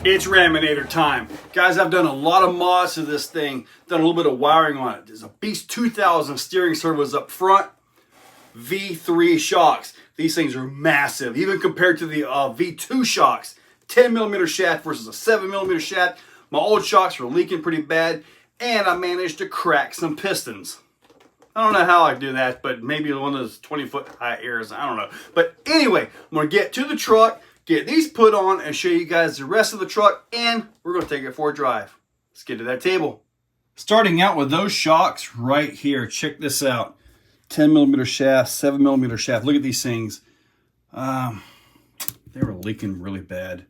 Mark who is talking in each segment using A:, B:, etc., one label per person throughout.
A: It's Raminator time. Guys, I've done a lot of mods to this thing, done a little bit of wiring on it. There's a Beast 2000 steering servos up front, V3 shocks. These things are massive, even compared to the V2 shocks. 10mm shaft versus a 7mm shaft. My old shocks were leaking pretty bad, and I managed to crack some pistons. I don't know how I do that, but maybe one of those 20-foot high airs, I don't know. But anyway, I'm gonna get to the truck, get these put on, and show you guys the rest of the truck, and we're gonna take it for a drive. Let's get to that table. Starting out with those shocks right here, check this out. 10mm shaft, 7mm shaft, look at these things. They were leaking really bad.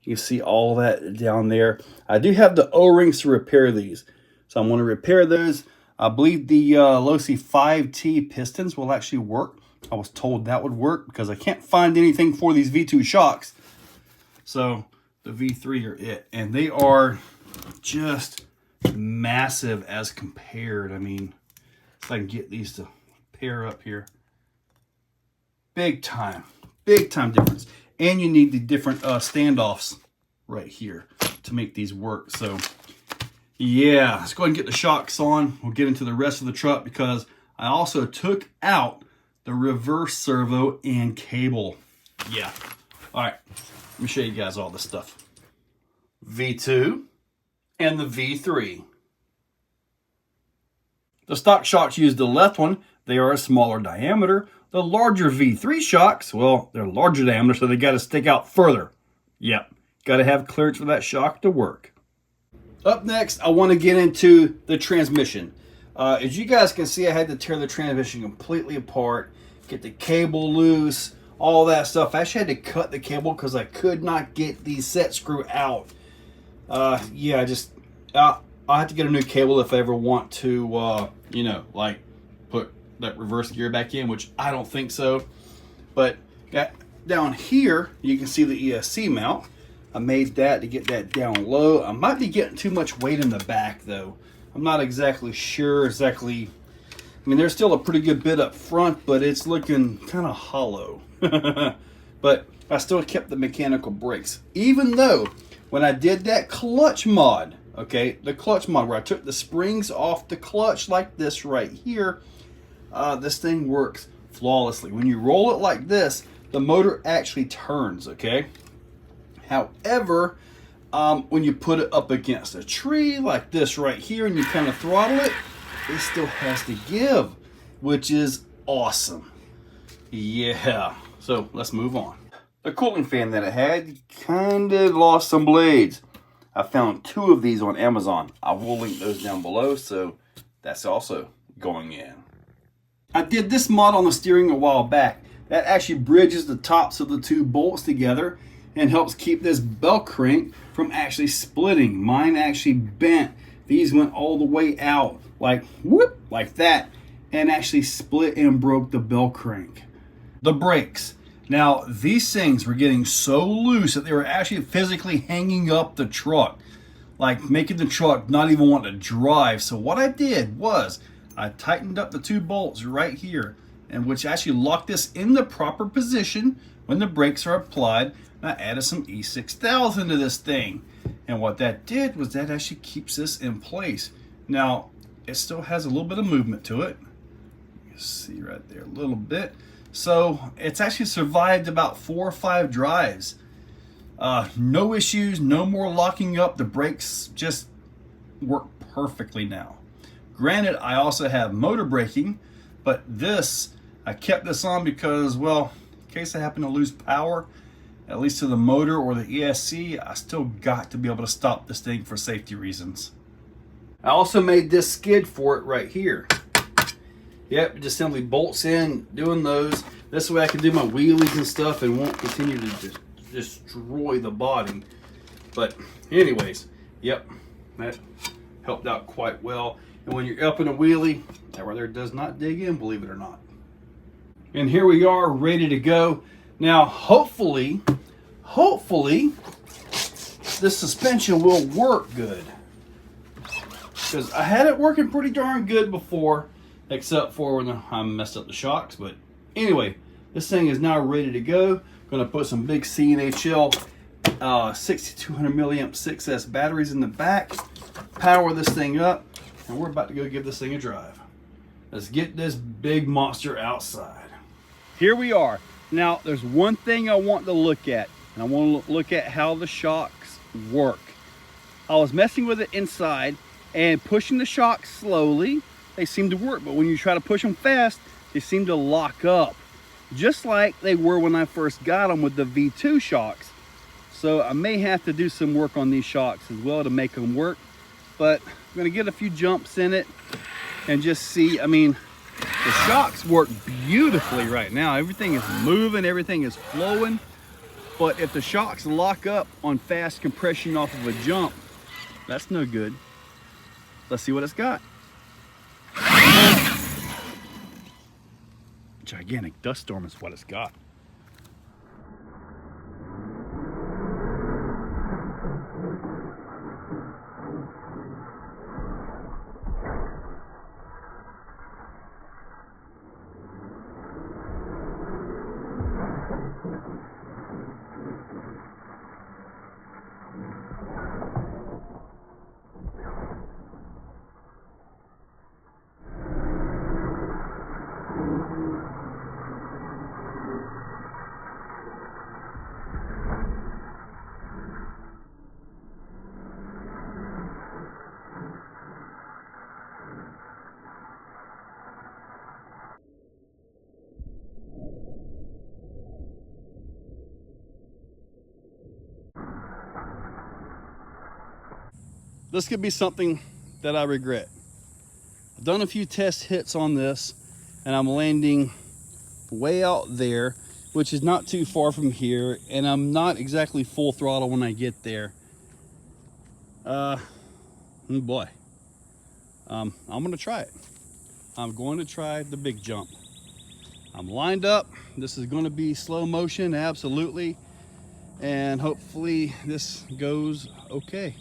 A: You can see all that down there. I do have the O-rings to repair these. So I'm going to repair those. I believe the Losi 5T pistons will actually work. I was told that would work because I can't find anything for these V2 shocks. So the V3 are it. And they are just massive as compared. I mean, if I can get these to pair up here. Big time difference. And you need the different standoffs right here to make these work. So yeah, let's go ahead and get the shocks on. We'll get into the rest of the truck because I also took out the reverse servo and cable. Yeah. All right, let me show you guys all this stuff. V2 and the V3. The stock shocks use the left one. They are a smaller diameter. The larger V3 shocks, well, they're larger diameter, so they got to stick out further. Yep, got to have clearance for that shock to work. Up next, I want to get into the transmission. As you guys can see, I had to tear the transmission completely apart, get the cable loose, all that stuff. I actually had to cut the cable because I could not get the set screw out. Yeah, I'll have to get a new cable if I ever want to, you know, like put that reverse gear back in, which I don't think so. But down here, you can see the ESC mount. I made that to get that down low. I might be getting too much weight in the back though. I'm not exactly sure exactly. I mean, there's still a pretty good bit up front, but it's looking kind of hollow. But I still kept the mechanical brakes. Even though when I did that clutch mod, okay, the clutch mod where I took the springs off the clutch like this right here, this thing works flawlessly. When you roll it like this, the motor actually turns, okay? However, when you put it up against a tree like this right here and you kind of throttle it, it still has to give, which is awesome. Yeah, so let's move on. The cooling fan that I had kind of lost some blades. I found 2 of these on Amazon. I will link those down below, so that's also going in. I did this mod on the steering a while back. That actually bridges the tops of the 2 bolts together and helps keep this bell crank from actually splitting. Mine actually bent. These went all the way out, like whoop, like that, and actually split and broke the bell crank. The brakes. Now, these things were getting so loose that they were actually physically hanging up the truck, like making the truck not even want to drive. So what I did was I tightened up the 2 bolts right here, and which actually locked this in the proper position when the brakes are applied. And I added some E6000 to this thing. And what that did was that actually keeps this in place. Now, it still has a little bit of movement to it. You see right there, a little bit. So it's actually survived about 4 or 5 drives. No issues, no more locking up. The brakes just work perfectly now. Granted, I also have motor braking, but this, I kept this on because, well, in case I happen to lose power, at least to the motor or the ESC, I still got to be able to stop this thing for safety reasons. I also made this skid for it right here. Yep, it just simply bolts in, doing those. This way I can do my wheelies and stuff and won't continue to just destroy the body. But anyways, yep, that helped out quite well. And when you're up in a wheelie, that right there does not dig in, believe it or not. And here we are, ready to go. Now, hopefully, this suspension will work good. Because I had it working pretty darn good before, except for when I messed up the shocks. But anyway, this thing is now ready to go. Gonna put some big C&HL 6200 milliamp 6S batteries in the back. Power this thing up, and we're about to go give this thing a drive. Let's get this big monster outside. Here we are. Now, there's one thing I want to look at, and I want to look at how the shocks work. I was messing with it inside and pushing the shocks slowly. They seem to work, but when you try to push them fast, they seem to lock up, just like they were when I first got them with the V2 shocks. So I may have to do some work on these shocks as well to make them work, but I'm gonna get a few jumps in it and just see. I mean, the shocks work beautifully right now. Everything is moving, everything is flowing. But if the shocks lock up on fast compression off of a jump, that's no good. Let's see what it's got. Gigantic dust storm is what it's got. This could be something that I regret. I've done a few test hits on this, and I'm landing way out there, which is not too far from here, and I'm not exactly full throttle when I get there. Oh boy. I'm gonna try it. I'm going to try the big jump. I'm lined up. This is going to be slow motion, absolutely, and hopefully this goes okay.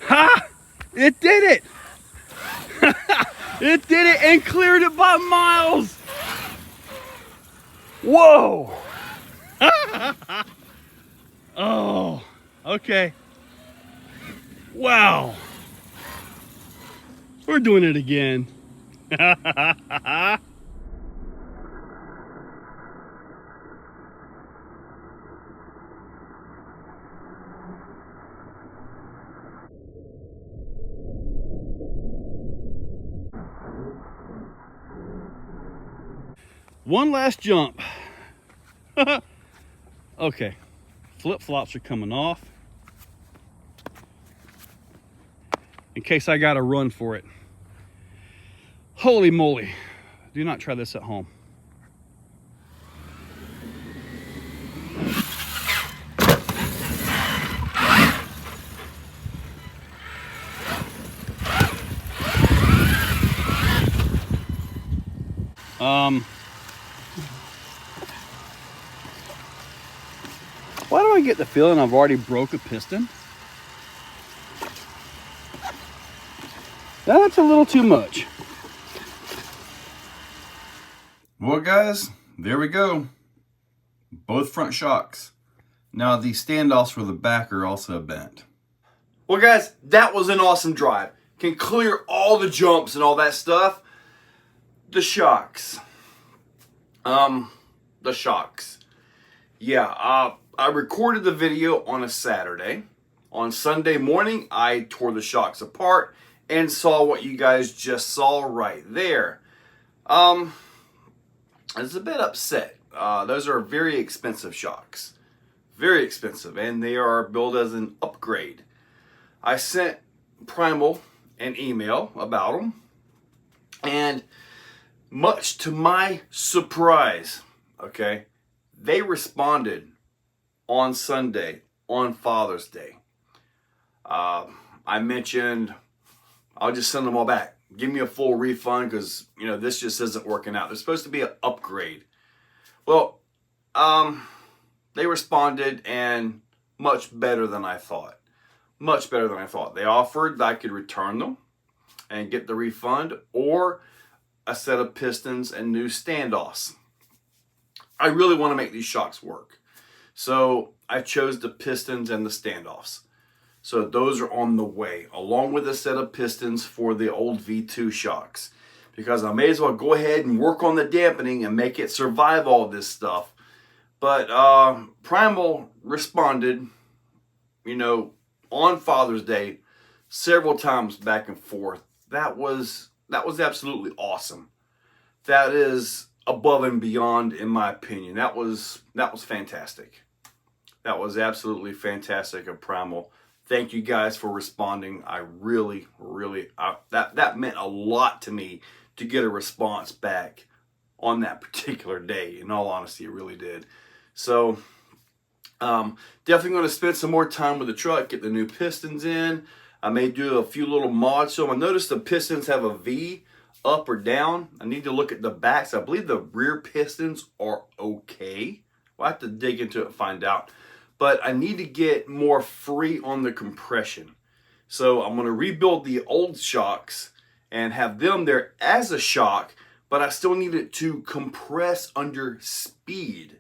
A: Ha! It did it! It did it and cleared it by miles! Whoa! Oh, okay. Wow. We're doing it again. One last jump. Okay, flip-flops are coming off in case I gotta run for it. Holy moly, do not try this at home. Why do I get the feeling I've already broke a piston? That's a little too much. Well, guys, there we go. Both front shocks. Now the standoffs for the back are also bent. Well, guys, that was an awesome drive. Can clear all the jumps and all that stuff. The shocks. The shocks. Yeah, I recorded the video on a Saturday. On Sunday morning, I tore the shocks apart and saw what you guys just saw right there. I was a bit upset. Those are very expensive shocks. Very expensive, and they are billed as an upgrade. I sent Primal an email about them, and much to my surprise, okay, they responded on Sunday, on Father's Day. I mentioned I'll just send them all back. Give me a full refund because, you know, this just isn't working out. There's supposed to be an upgrade. Well, they responded, and much better than I thought. Much better than I thought. They offered that I could return them and get the refund, or a set of pistons and new standoffs. I really want to make these shocks work. So I chose the pistons and the standoffs. So those are on the way, along with a set of pistons for the old V2 shocks. Because I may as well go ahead and work on the dampening and make it survive all this stuff. But Primal responded, you know, on Father's Day, several times back and forth. That was absolutely awesome. That is above and beyond, in my opinion. That was fantastic. That was absolutely fantastic of Primal. Thank you guys for responding. I really, that meant a lot to me to get a response back on that particular day. In all honesty, it really did. So, definitely going to spend some more time with the truck, get the new pistons in. I may do a few little mods. So I noticed the pistons have a V up or down. I need to look at the backs. I believe the rear pistons are okay. We'll have to dig into it and find out. But I need to get more free on the compression. So I'm going to rebuild the old shocks and have them there as a shock, but I still need it to compress under speed.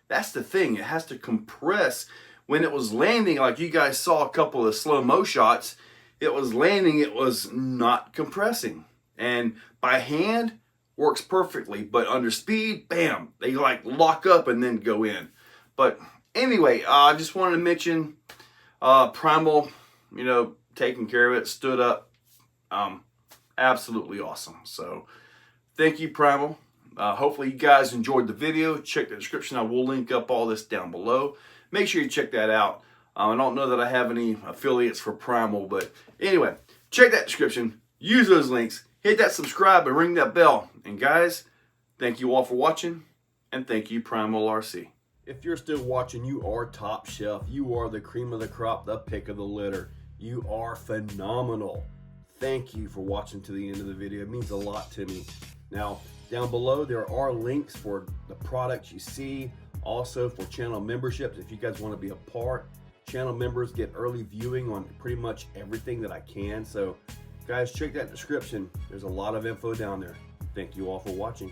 A: That's the thing. It has to compress. When it was landing, like you guys saw a couple of slow-mo shots, it was landing, it was not compressing. And by hand, works perfectly. But under speed, bam, they like lock up and then go in. But anyway, I just wanted to mention Primal, you know, taking care of it, stood up. Absolutely awesome. So thank you, Primal. Hopefully you guys enjoyed the video. Check the description. I will link up all this down below. Make sure you check that out. I don't know that I have any affiliates for Primal, but anyway, check that description. Use those links. Hit that subscribe and ring that bell. And guys, thank you all for watching, and thank you, Primal RC. If you're still watching, you are top shelf. You are the cream of the crop, the pick of the litter. You are phenomenal. Thank you for watching to the end of the video. It means a lot to me. Now, down below, there are links for the products you see, also for channel memberships. If you guys want to be a part, channel members get early viewing on pretty much everything that I can. So, guys, check that description. There's a lot of info down there. Thank you all for watching.